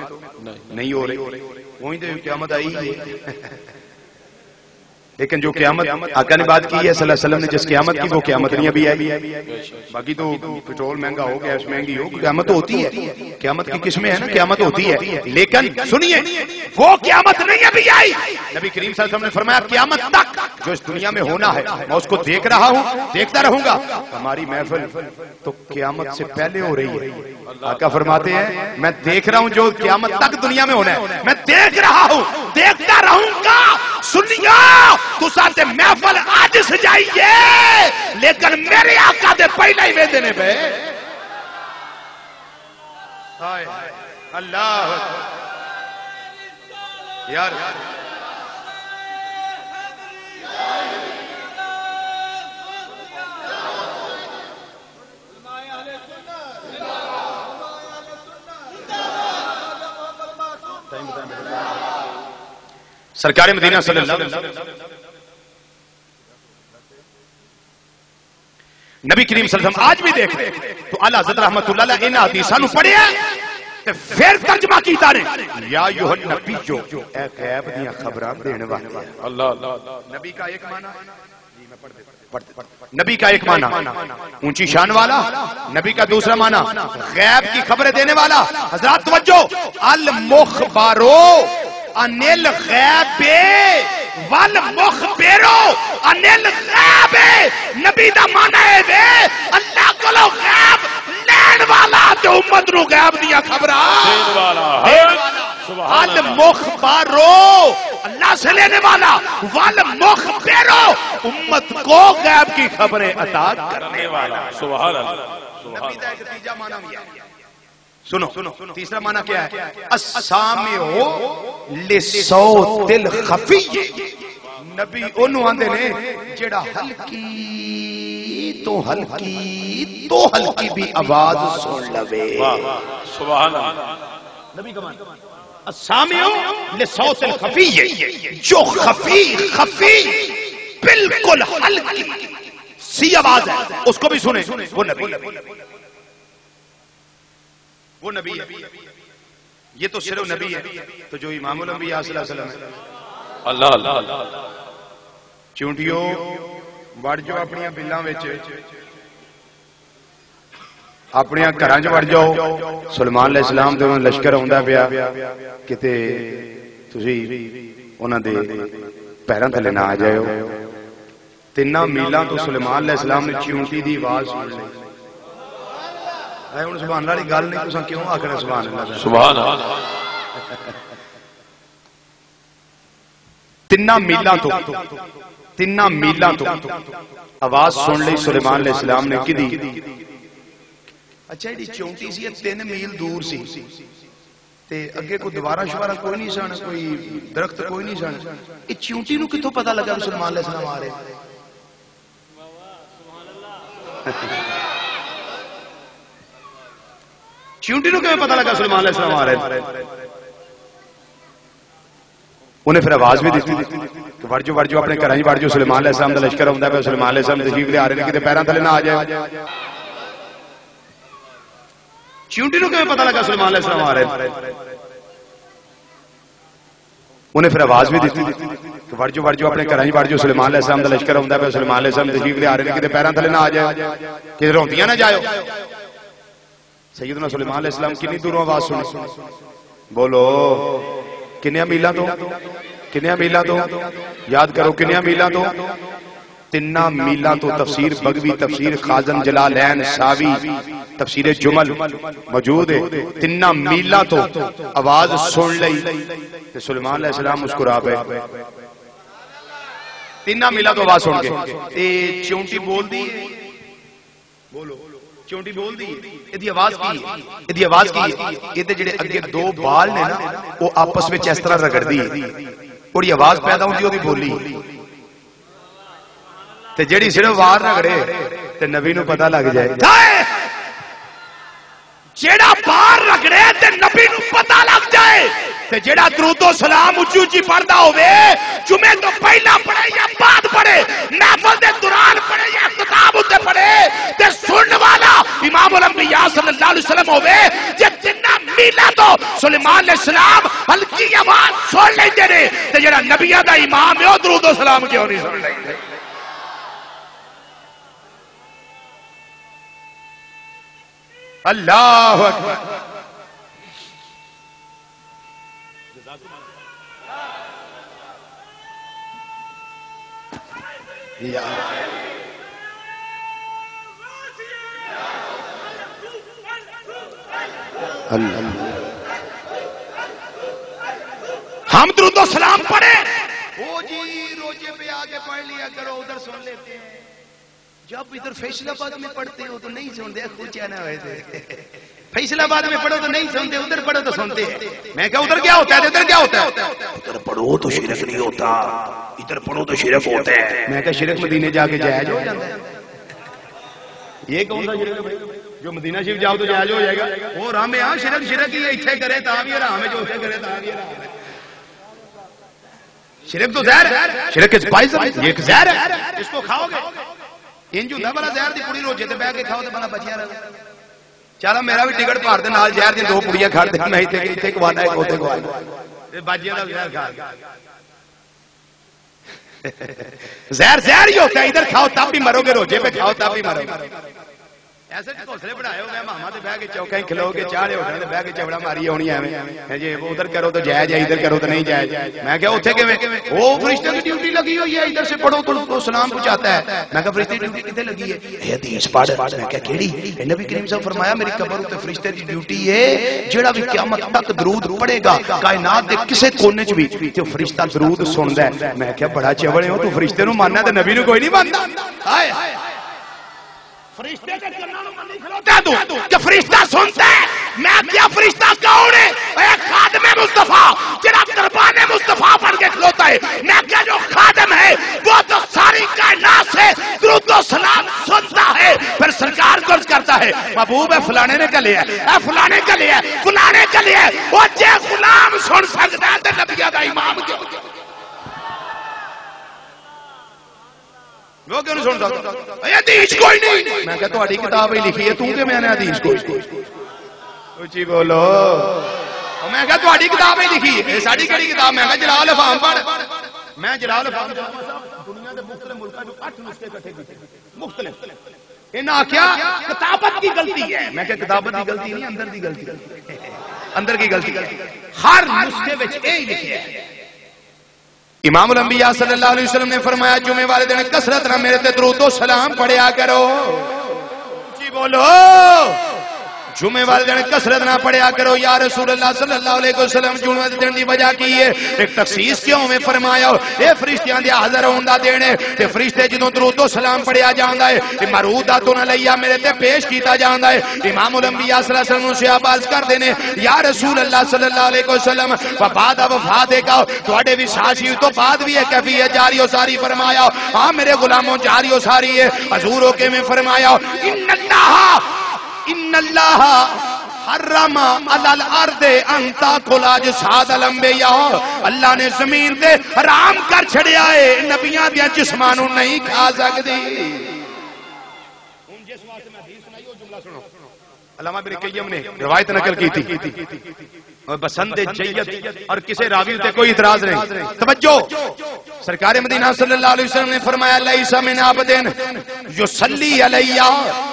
نہیں ہو رہی وہیں تو قیامت آئی ہے لیکن جو قیامت آقا نے بات کی ہے صلی اللہ علیہ وسلم نے جس قیامت کی وہ قیامت نہیں ابھی آئی باقی تو پٹرول مہنگا ہو گیس مہنگی ہو قیامت تو ہوتی ہے قیامت کی قسمیں ہیں نا قیامت ہوتی ہے لیکن سنیے وہ قیامت نہیں ابھی آئی نبی کریم صلی اللہ علیہ وسلم نے فرمایا قیامت تک جو اس دنیا میں ہونا ہے میں اس کو دیکھ رہا ہوں دیکھتا رہوں گا ہماری محفل تو قیامت سے پہلے ہو رہی ہے آقا فرماتے ہیں میں دیکھ رہا ہوں جو قیامت تک دنیا میں ہونا ہے میں دیکھ رہا ہوں دیکھتا رہوں گا سنیا تو ساتھ محفل آج سجائیے لیکن میرے آقا دے پہلے ہی وے دینے پہ اللہ یار سرکار مدینہ صلی اللہ علیہ وسلم نبی کریم صلی اللہ علیہ وسلم آج بھی دیکھ رہے تو اعلیٰ حضرت رحمت اللہ علیہ انہاں حدیثاں نو پڑھیا تے پھر ترجمہ کیتا نے یا ایھا النبی جو اے غیب دیاں خبراں دین والے اللہ اللہ نبی کا ایک معنی نبی کا ایک معنی اونچی شان والا، نبی کا دوسرا معنی غیب کی خبریں دینے والا. حضرات توجہ، المخبرو عن الغیب والمخبرو عن الغیب، نبی دا معنی ہے اللہ کولو غیب لین والا تے امت نو غیب دیاں خبراں دین والا. المخبرو اللہ سے لینے والا، والمخبرو امت کو غیب کی خبریں عطا کرنے والا. سبحان اللہ سبحان نبی دا ایک تیجا معنی بھی ہے. سنو تیسرا معنی کیا ہے؟ السامع لصوت الخفی. نبی انہوں آندے نے جڑا ہلکی تو ہلکی بھی آواز سن لوے. سبحان اللہ. نبی کا معنی السامع لصوت الخفی، جو خفی بالکل ہلکی سی آواز ہے اس کو بھی سنے، وہ نبی ہے. وہ نبی ہے. یہ تو صرف نبی ہے. تو جو امام الانبیاء صلی اللہ علیہ وسلم ہے، اللہ اللہ چونٹیو وڑ جو اپنی بلاں وچ، اپنے گھراں وچ وڑ جاؤ. سلیمان علیہ السلام تے لشکر آوندا پیا، کتے تسی انہاں دے پیراں تھلے نہ آ جاؤ. 3 میلاں تو سلیمان علیہ السلام نے چونٹی دی آواز سن لی. اے ہن سبحان اللہ دی گل نہیں، تساں کیوں آکھنا سبحان اللہ؟ سبحان اللہ. 3 میلاں تو آواز سن لی سلیمان علیہ السلام نے. کدی اچھا جی چونٹی سی 3 میل دور سی تے اگے کوئی دوبارہ شوارا کوئی نہیں سن، کوئی درخت کوئی نہیں سن. یہ چونٹی نو کتوں پتہ لگا سلیمان علیہ السلام آ رہے؟ چونٹی نو کیوں پتہ لگا سلیمان علیہ السلام آ رہے؟ انہیں پھر آواز بھی دیتی کہ وڑ جو اپنے گھراں وڑ جو سلیمان علیہ السلام دا لشکر ہوندا پیا. سلیمان علیہ السلام تشریف لے آ رہے نے، کتے پیراں تھلے نہ آ جائے. چونٹی نو کیوں پتہ لگا سلیمان علیہ السلام آ رہے؟ انہیں پھر آواز بھی دیتی کہ وڑ جو اپنے گھراں وڑ جو سلیمان علیہ السلام دا لشکر ہوندا پیا. سلیمان علیہ السلام تشریف لے آ رہے نے، کتے پیراں تھلے نہ آ جائے، کتے روندیاں نہ جاؤ. سیدنا سلیمان علیہ السلام کنی دوروں آواز سنی؟ بولو کنیا میلاں تو یاد کرو، کنیا میلاں تو 3 میلاں تو. تفسیر بغوی، تفسیر خازن جلالین ساوی، تفسیر جمل موجود ہے. 3 میلاں تو آواز سن لئی تے سلیمان علیہ السلام مسکرا پے. 3 میلاں تو آواز سن کے تے چونٹی بول دی. بولو چونٹی بول دی. یہ آواز کی یہ جڑے اگے 2 بال نے نا، وہ آپس میں اس طرح رگڑ دی اور یہ آواز پیدا ہوتی وہ بولی. تے جڑی صرف وار رگڑے تے نبی نو پتہ لگ جائے. جیڑا بار رگڑے تے نبی نو پتہ لگ جائے. تے جیڑا درود و سلام اچھی اچھی پڑھدا ہوے، جمعے تو پہلا پڑھے یا بعد پڑھے، محفل دے دوران پڑھے یا اختتام تے پڑھے، تے سنن والا امام الانبیاء صلی اللہ علیہ وسلم ہوے. جے 3 میلاں تو سلیمان علیہ السلام ہلکی آواز سن لیندے نے، تے جیڑا نبیاں دا امام ہے او درود و سلام کیوں نہیں سن لیندے؟ اللہ اکبر. ہم درود و سلام پڑھے وہ جی روزے پہ آگے پڑھ لیا کرو، ادھر سن لیتے ہیں. جب ادھر فیصل آباد میں پڑھتے ہو تو نہیں سنتے. کچھ آنا ہوئے تھے فیصل آباد میں پڑھو تو نہیں سنتے، ادھر پڑھو تو سنتے ہیں. میں کہا ادھر کیا ہوتا ہے؟ ادھر کیا ہوتا ہے؟ ادھر پڑھو تو شرک نہیں ہوتا، ادھر پڑھو تو شرک ہوتا ہے. میں کہا شرک مدینے جا کے جائز ہو جاتا ہے. یہ کون سا شرک ہے جو مدینہ شریف جاؤ تو جائز ہو جائے گا؟ وہ رام ہے. ہاں شرک ہی اتنے کرے تا بھی حرام ہے، جو اتنے کرے تا بھی حرام ہے. شرک تو زہر ہے، شرک یہ زہر ہے، اس کو کھاؤ گے انج ہوندا بلا زہر دی پوڑی روجے تے بیٹھ کے کھاؤ تے بندہ بچیا رہے چل میرا بھی ٹکٹ بھار دے نال زہر دی دو پوڑیاں کھا دے میں ایتھے کوانا ایک اوتھے کوانا تے باجیاں دا زہر کھا زہر ہی ہوتا ہے ادھر کھاؤ تب بھی مرو گے روجے پہ کھاؤ تب بھی مرو گے ایسے گھونسلے بنائے ہو گئے ماما تے بیٹھ کے چوکاں کھلو کے چاڑے ہوٹل تے بیٹھ کے چوڑا ماری ہونی ایویں جی ادھر کرو تو جائز ہے ادھر کرو تو نہیں جائز میں کہا اوتھے کیویں وہ فرشتے کی ڈیوٹی لگی ہوئی ہے ادھر سے پڑھو تو سلام پہنچاتا ہے میں کہا فرشتے کی ڈیوٹی کتے لگی ہے اے حدیث پڑھ میں کہا کیڑی نبی کریم صاحب فرمایا میری قبر تے فرشتے کی ڈیوٹی ہے جیڑا بھی قیامت تک درود پڑھے گا کائنات دے کسے کونے چ بھی تے فرشتہ درود سندا ہے میں کہا بڑا چوڑے ہو تو فرشتے نو ماننا تے نبی نو کوئی نہیں ماندا ہائے فرشتے کے کناں نوں منی کھلوتا تو کہ فرشتہ سنتا ہے میں کیا فرشتہ کون ہے اے خادم مصطفیٰ جڑا قربان مصطفیٰ بن کے کھلوتا ہے میں کیا جو خادم ہے وہ تو ساری کائنات سے درود و سلام سنتا ہے پھر سرکار درج کرتا ہے محبوب ہے فلانے نے کہا لیا اے فلانے کا لیا فلانے کا لیا وہ جے غلام سن سکتا ہے تے نبیوں دا امام کیوں وہ کیوں نہیں سن سکتا حدیث کوئی نہیں میں کہتا تہاڈی کتاب ہی لکھی ہے تو کہ میں نے حدیث کوئی اچھی بولو میں کہتا تہاڈی کتاب ہی لکھی ہے ساڈی کیڑی کتاب میں کہا جلال افہام پڑھ میں جلال افہام دنیا دے مختلف ملکاں چوں 8 نسخے اکٹھے کیتے مختلف انہاں کیا کتابت کی غلطی ہے میں کہ کتابت کی غلطی نہیں اندر دی غلطی اندر کی غلطی ہر نسخے وچ یہی لکھیا ہے امام الانبیاء صلی اللہ علیہ وسلم نے فرمایا جمعے والے دن کثرت نہ میرے تے درود و سلام پڑھیا کرو جی بولو جمعے والے دن کثرت نہ پڑھیا کرو یا رسول اللہ صلی اللہ علیہ وسلم جمعے دن دی وجہ کی ہے ایک تخصیص کیوں میں فرمایا اے فرشتیاں دے حاضر ہون دا دن ہے تے فرشتے جدوں درود و سلام پڑھیا جاندا ہے تے مروداتن علیہ میرے تے پیش کیتا جاندا ہے امام الانبیاء صلی اللہ علیہ وسلم سے عباس کر دینے یا رسول اللہ صلی اللہ علیہ وسلم بعد وفات کا تواڈے وصال تو بعد بھی ہے کیفیت جاری و ساری فرمایا ہاں میرے غلاموں جاری و ساری ہے حضور ہو کے میں فرمایا ان اللہ حرم علی الارض ان تاکل اجساد الانبیاء اللہ نے زمین تے حرام کر چھڑیا ہے نبیاں دیاں جسماں نوں نہیں کھا سکدی ہن جس واسطے میں حدیث سنائی وہ جملہ سنو علامہ ابن قیم نے روایت نقل کی تھی اور بسند جید اور کسی راوی تے کوئی اعتراض نہیں توجہ سرکار مدینہ صلی اللہ علیہ وسلم نے فرمایا لیس من عبدن یصلی علی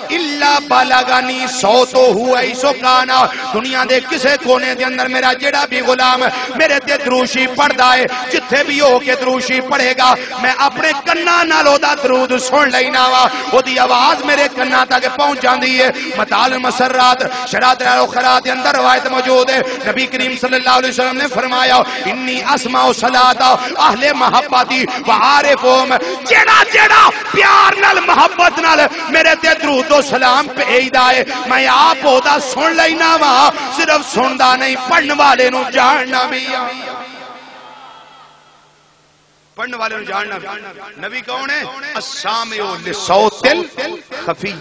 الا بلغنی صوتہ ایسو کانا دنیا دے کسے کونے دے اندر میرا جڑا بھی غلام میرے تے دروشی پڑھدا ہے جتھے بھی ہو کے دروشی پڑھے گا میں اپنے کناں نال او دا درود سن لینا وا او دی آواز میرے کناں تک پہنچ جاندی ہے مطال المسرات شرائط الاخرات دے اندر روایت موجود ہے نبی کریم صلی اللہ علیہ وسلم نے فرمایا انی اسمع صلاۃ اہل محبتی وعارفهم جڑا پیار نال محبت نال میرے تے درود و سلام بھیجدا ہے میں آپ اودا سن لینا وا صرف سندا نہیں پڑھن والے نو جاننا بھی پڑھن والے نو جاننا نبی کون ہے السامع لصوت الخفی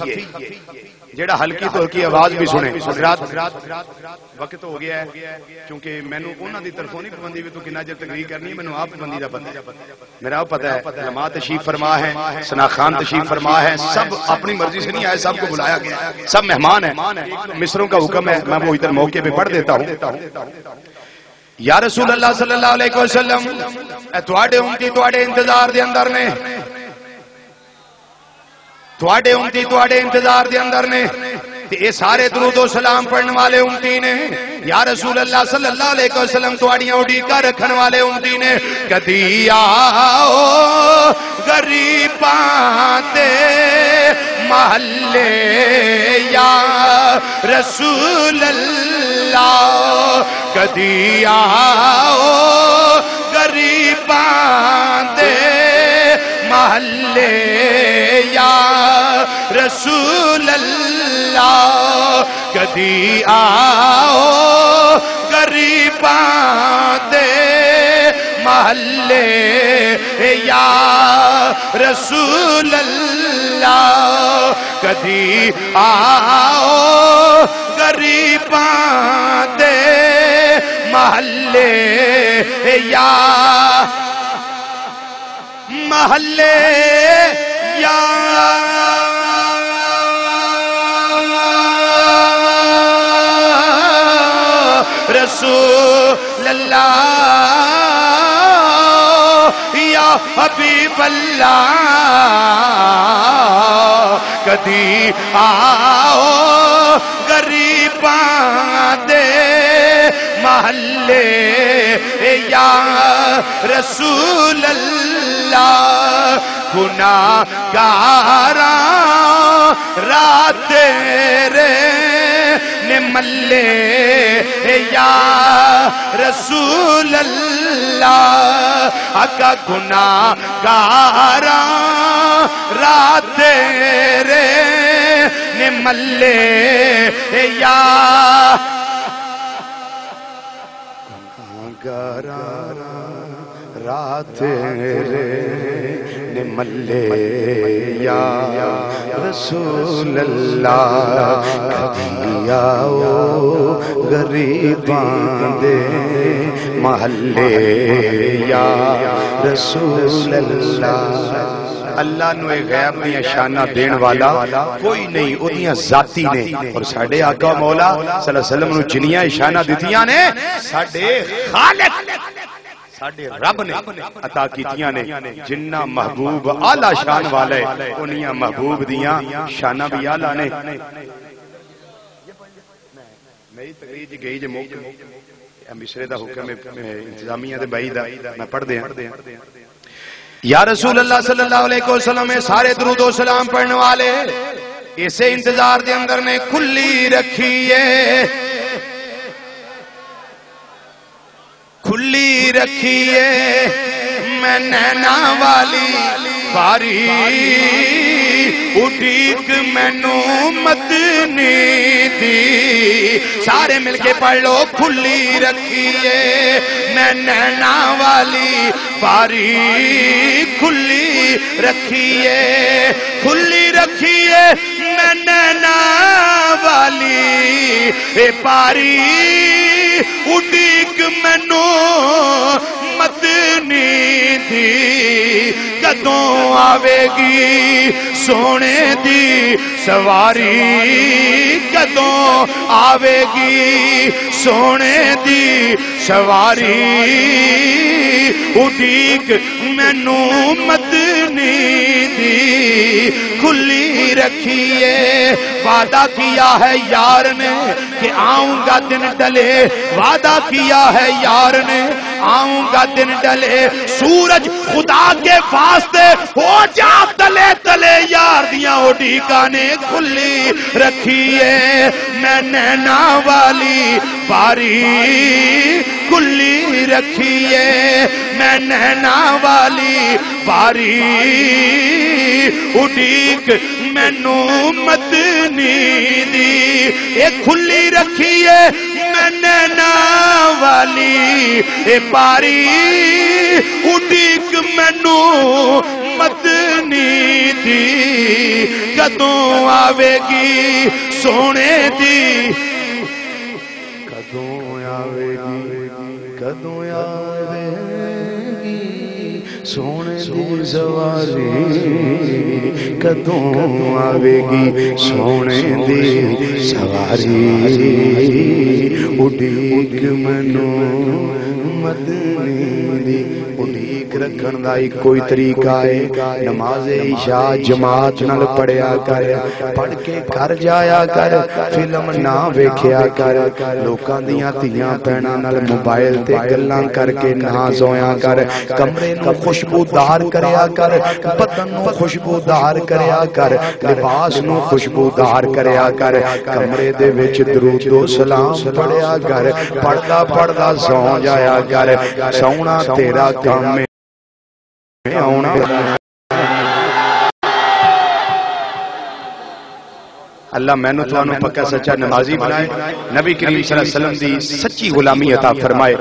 جیڑا ہلکی طور کی آواز بھی سنے حضرات وقت ہو گیا ہے کیونکہ میں نے انہوں دی طرفوں نہیں پابندی بھی تو کنا جر تقریر کرنی ہے میں نے آپ پابندی دا پتہ میرا آپ پتہ ہے جماعت تشریف فرما ہے ثنا خان تشریف فرما ہے سب اپنی مرضی سے نہیں آئے سب کو بلایا گیا سب مہمان ہیں مصروں کا حکم ہے میں وہ ادھر موقع پہ پڑھ دیتا ہوں یا رسول اللہ صلی اللہ علیہ وسلم تواڈے امتی تواڈے انتظار دے اندر نے تواڈے امتی تواڈے انتظار دے اندر نے اے سارے درود و سلام پڑھنے والے امتی نے یا رسول اللہ صلی اللہ علیہ وسلم تواڈیاں اڈیکاں رکھن والے امتی نے کدی آؤ غریباں دے محلے یا رسول اللہ کدی آؤ غریباں دے محلے یا رسول اللہ کدی آؤ غریباں دے محلے یا رسول اللہ کدی آؤ غریباں دے محلے یا محلے یا حبیب اللہ کدی آؤ غریباں دے محلے یا رسول اللہ گناہگاراں رات تیرے ملے یا رسول اللہ آقا گناہگاراں رات تیرے ملے یا گناہگاراں رات تیرے ملے یا رسول اللہ کبھی آؤ غریباں دے محلے یا رسول اللہ اللہ نو غیب میں شانہ دین والا کوئی نہیں اودیاں ذاتی نے اور ساڈے آقا مولا صلی اللہ علیہ وسلم نو جنیاں شانہ دتیاں نے ساڈے خالق ساڈے رب نے عطا کیتیاں نے جنہ محبوب اعلی شان والے انہیاں محبوب دیاں شانہ بھی اعلی نے میری تقریر جی گئی جی موقع مصرے دا حکم انتظامیہ دے بائی دا میں پڑھ دیں یا رسول اللہ صلی اللہ علیہ وسلم میں سارے درود و سلام پڑھنے والے اسے انتظار دے اندر نے کھلی رکھیے کھلی رکھیے میں نینا والی باری اٹھیک مینو مدنی دی سارے مل کے پڑھ لو کھلی رکھیے میں نینا والی باری کھلی رکھیے کھلی رکھیے میں نینا والی باری اڈیک مینو مدنی دی کدوں آوے گی سونے دی سواری کدوں آوے گی سونے دی سواری اڈیک مینو مدنی دی کھلی رکھیے وعدہ کیا ہے یار نے کہ آؤں گا دن ڈلے وعدہ کیا ہے یار نے آؤں گا دن ڈلے سورج خدا کے واسطے ہو جا تلے تلے یار دیاں اڈیکانے کھلی رکھیے میں نینا والی باری کھلی رکھیے میں نینا والی باری اڈیک مینو مدنی دی اے کھلی رکھیے میں نینا والی اے باری اڈیک مینو مدنی دی کدوں آوے گی سونے دی کدوں آوے گی کدوں آوے گی سونے دی سواری کدوں آوے گی سونے دی سواری اڈیک مینو مدنی دی اڈیک رکھن دا کوئی طریقہ ہے نماز عشاء جماعت نال پڑھیا کر پڑھ کے گھر جایا کر فلم نہ ویکھیا کر لوکاں دیاں تیاں بہناں نال موبائل تے گلاں کر کے نہ سویا کر کمرے نو خوشبودار کریا کر بدن نو خوشبودار کریا کر لباس نو خوشبودار کریا کر کمرے دے وچ درود و سلام پڑھیا کر پڑھدا پڑھدا سو جایا کر سونا تیرا کام میں آنا اللہ میں نے تو پکا سچا نمازی بنائے نبی کریم صلی اللہ علیہ وسلم دی سچی غلامی عطا فرمائے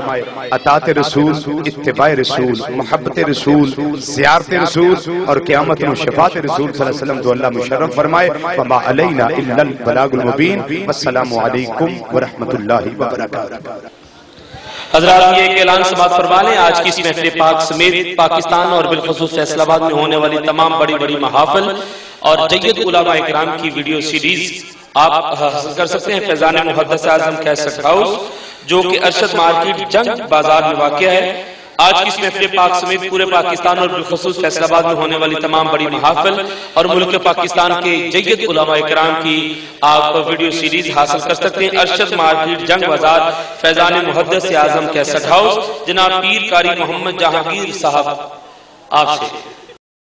اطاعت رسول اتباع رسول محبت رسول زیارت رسول اور قیامت میں شفاعت رسول صلی اللہ علیہ وسلم تو اللہ مشرف فرمائے وما علینا الا البلاغ المبین والسلام علیکم ورحمۃ اللہ وبرکاتہ حضرات یہ ایک اعلان سماعت فرما لیں آج کی اس محفل پاک سمیت پاکستان اور بالخصوص فیصل آباد میں ہونے والی تمام بڑی بڑی محافل اور جید علماء اکرام کی ویڈیو سیریز آپ حاصل کر سکتے ہیں فیضان محدث اعظم کیسٹ ہاؤس جو کہ ارشد مارکیٹ جنگ بازار میں واقع ہے آج کی اس محفل پاک سمیت پورے پاکستان اور بالخصوص فیصل آباد میں ہونے والی تمام بڑی محافل اور ملک پاکستان کے جید علماء اکرام کی آپ ویڈیو سیریز حاصل کر سکتے ہیں۔ ارشد مارکیٹ، جنگ بازار، فیضان محدث اعظم کیسٹ ہاؤس، جناب پیر قاری محمد جہانگیر صاحب آپ سے